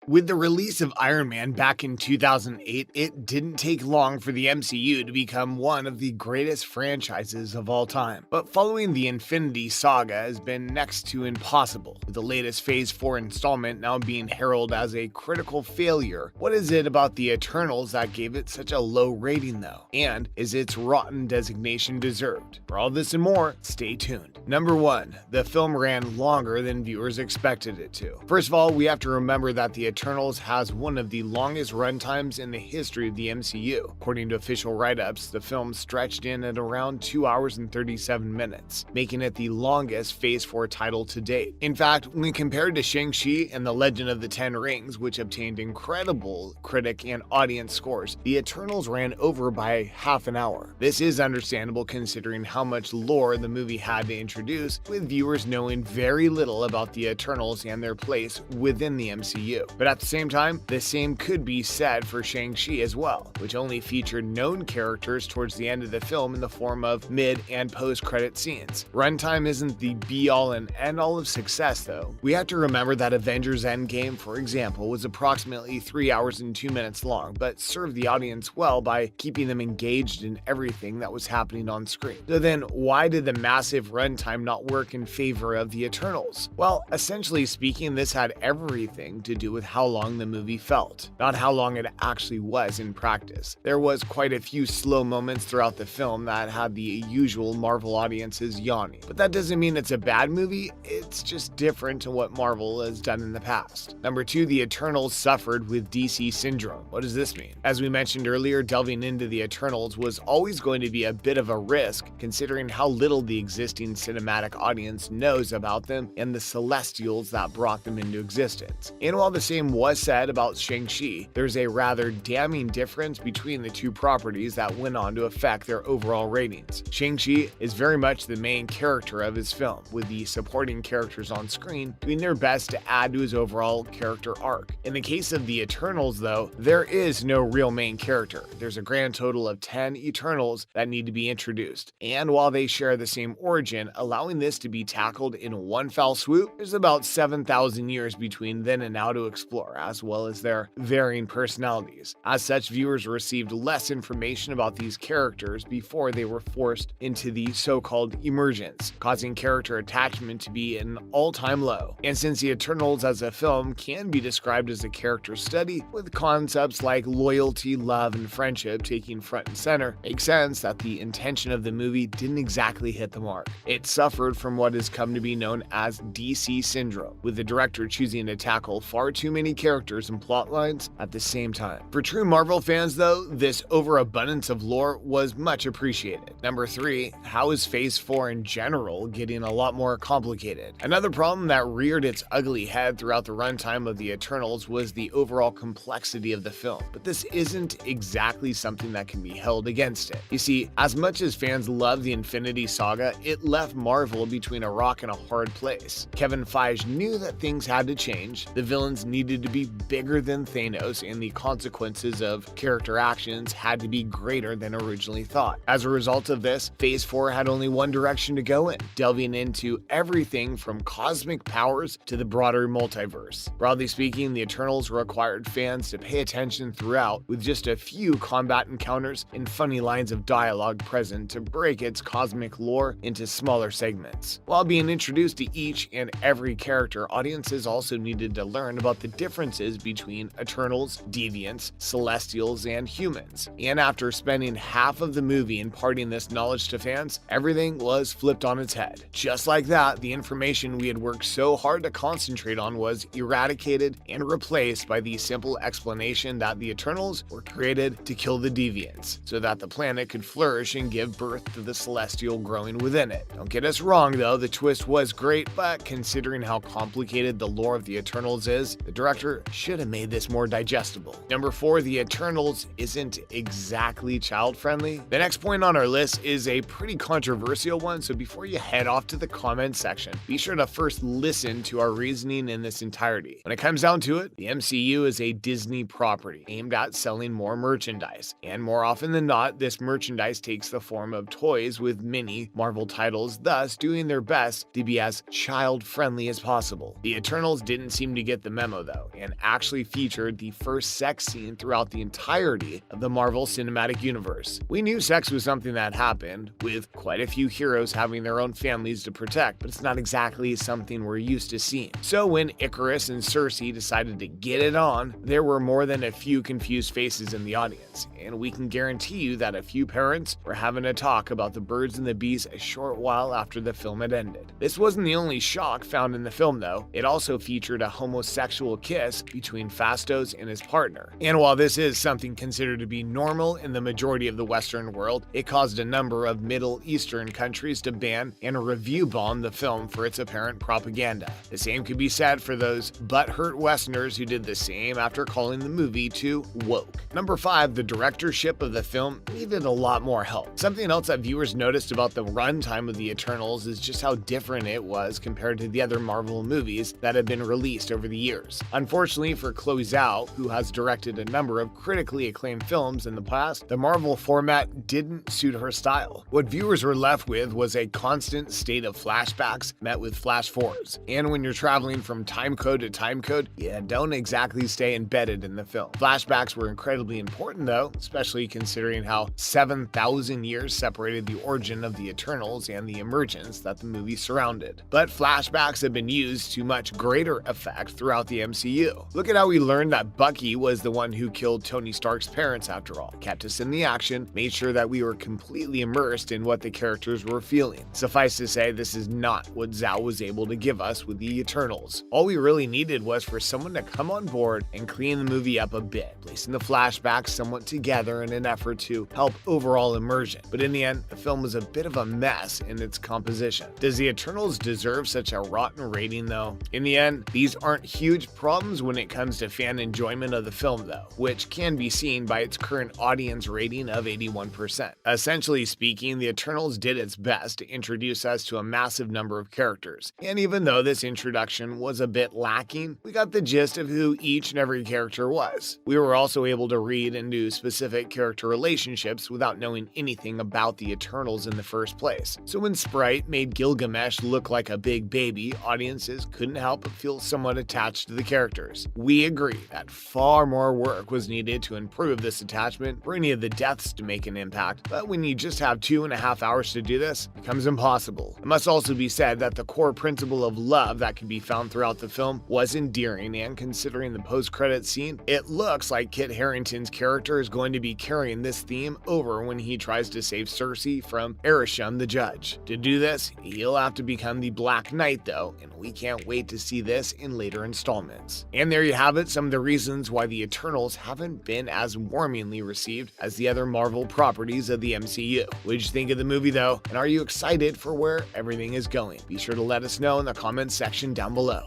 With the release of Iron Man back in 2008, it didn't take long for the MCU to become one of the greatest franchises of all time. But following the Infinity Saga has been next to impossible, with the latest Phase 4 installment now being heralded as a critical failure. What is it about the Eternals that gave it such a low rating though? And is its rotten designation deserved? For all this and more, stay tuned. Number 1. The film ran longer than viewers expected it to. First of all, we have to remember that the Eternals has one of the longest runtimes in the history of the MCU. According to official write-ups, the film stretched in at around 2 hours and 37 minutes, making it the longest Phase 4 title to date. In fact, when compared to Shang-Chi and The Legend of the Ten Rings, which obtained incredible critic and audience scores, the Eternals ran over by half an hour. This is understandable considering how much lore the movie had to introduce, with viewers knowing very little about the Eternals and their place within the MCU. But at the same time, the same could be said for Shang-Chi as well, which only featured known characters towards the end of the film in the form of mid and post-credit scenes. Runtime isn't the be-all and end-all of success though. We have to remember that Avengers Endgame, for example, was approximately 3 hours and 2 minutes long, but served the audience well by keeping them engaged in everything that was happening on screen. So then, why did the massive runtime not work in favor of the Eternals? Well, essentially speaking, this had everything to do with how long the movie felt, not how long it actually was in practice. There was quite a few slow moments throughout the film that had the usual Marvel audiences yawning. But that doesn't mean it's a bad movie, it's just different to what Marvel has done in the past. Number 2, the Eternals suffered with DC syndrome. What does this mean? As we mentioned earlier, delving into the Eternals was always going to be a bit of a risk, considering how little the existing cinematic audience knows about them and the Celestials that brought them into existence. And while the same was said about Shang-Chi, there's a rather damning difference between the two properties that went on to affect their overall ratings. Shang-Chi is very much the main character of his film, with the supporting characters on screen doing their best to add to his overall character arc. In the case of the Eternals though, there is no real main character. There's a grand total of 10 Eternals that need to be introduced, and while they share the same origin, allowing this to be tackled in one foul swoop, there's about 7,000 years between then and now to explore, as well as their varying personalities. As such, viewers received less information about these characters before they were forced into the so-called emergence, causing character attachment to be an all-time low. And since the Eternals as a film can be described as a character study, with concepts like loyalty, love, and friendship taking front and center, makes sense that the intention of the movie didn't exactly hit the mark. It suffered from what has come to be known as DC syndrome, with the director choosing to tackle far too many characters and plot lines at the same time. For true Marvel fans though, this overabundance of lore was much appreciated. Number 3, how is Phase 4 in general getting a lot more complicated? Another problem that reared its ugly head throughout the runtime of the Eternals was the overall complexity of the film, but this isn't exactly something that can be held against it. You see, as much as fans love the Infinity Saga, it left Marvel between a rock and a hard place. Kevin Feige knew that things had to change, the villains needed to be bigger than Thanos, and the consequences of character actions had to be greater than originally thought. As a result of this, Phase 4 had only one direction to go in, delving into everything from cosmic powers to the broader multiverse. Broadly speaking, the Eternals required fans to pay attention throughout, with just a few combat encounters and funny lines of dialogue present to break its cosmic lore into smaller segments. While being introduced to each and every character, audiences also needed to learn about the differences between Eternals, Deviants, Celestials, and humans. And after spending half of the movie imparting this knowledge to fans, everything was flipped on its head. Just like that, the information we had worked so hard to concentrate on was eradicated and replaced by the simple explanation that the Eternals were created to kill the Deviants, so that the planet could flourish and give birth to the Celestial growing within it. Don't get us wrong though, the twist was great, but considering how complicated the lore of the Eternals is, the director should have made this more digestible. Number 4, the Eternals isn't exactly child-friendly. The next point on our list is a pretty controversial one, so before you head off to the comment section, be sure to first listen to our reasoning in this entirety. When it comes down to it, the MCU is a Disney property aimed at selling more merchandise, and more often than not, this merchandise takes the form of toys with many Marvel titles, thus doing their best to be as child-friendly as possible. The Eternals didn't seem to get the memo though. though, and actually featured the first sex scene throughout the entirety of the Marvel Cinematic Universe. We knew sex was something that happened, with quite a few heroes having their own families to protect, but it's not exactly something we're used to seeing. So when Icarus and Cersei decided to get it on, there were more than a few confused faces in the audience, and we can guarantee you that a few parents were having a talk about the birds and the bees a short while after the film had ended. This wasn't the only shock found in the film though. It also featured a homosexual kiss between Fastos and his partner. And while this is something considered to be normal in the majority of the Western world, it caused a number of Middle Eastern countries to ban and review bomb the film for its apparent propaganda. The same could be said for those butthurt Westerners who did the same after calling the movie too woke. Number 5, the directorship of the film needed a lot more help. Something else that viewers noticed about the runtime of the Eternals is just how different it was compared to the other Marvel movies that have been released over the years. Unfortunately for Chloe Zhao, who has directed a number of critically acclaimed films in the past, the Marvel format didn't suit her style. What viewers were left with was a constant state of flashbacks met with flash forwards. And when you're traveling from time code to time code, you don't exactly stay embedded in the film. Flashbacks were incredibly important though, especially considering how 7,000 years separated the origin of the Eternals and the emergence that the movie surrounded. But flashbacks have been used to much greater effect throughout the MCU. Look at how we learned that Bucky was the one who killed Tony Stark's parents after all, kept us in the action, made sure that we were completely immersed in what the characters were feeling. Suffice to say, this is not what Zhao was able to give us with the Eternals. All we really needed was for someone to come on board and clean the movie up a bit, placing the flashbacks somewhat together in an effort to help overall immersion. But in the end, the film was a bit of a mess in its composition. Does the Eternals deserve such a rotten rating though? In the end, these aren't huge problems when it comes to fan enjoyment of the film though, which can be seen by its current audience rating of 81%. Essentially speaking, the Eternals did its best to introduce us to a massive number of characters. And even though this introduction was a bit lacking, we got the gist of who each and every character was. We were also able to read into specific character relationships without knowing anything about the Eternals in the first place. So when Sprite made Gilgamesh look like a big baby, audiences couldn't help but feel somewhat attached to the characters. We agree that far more work was needed to improve this attachment for any of the deaths to make an impact, but when you just have 2.5 hours to do this, it becomes impossible. It must also be said that the core principle of love that can be found throughout the film was endearing, and considering the post-credit scene, it looks like Kit Harington's character is going to be carrying this theme over when he tries to save Cersei from Ereshkigal the Judge. To do this, he'll have to become the Black Knight though, and we can't wait to see this in later installments. And there you have it, some of the reasons why the Eternals haven't been as warmingly received as the other Marvel properties of the MCU. What did you think of the movie though? And are you excited for where everything is going? Be sure to let us know in the comments section down below.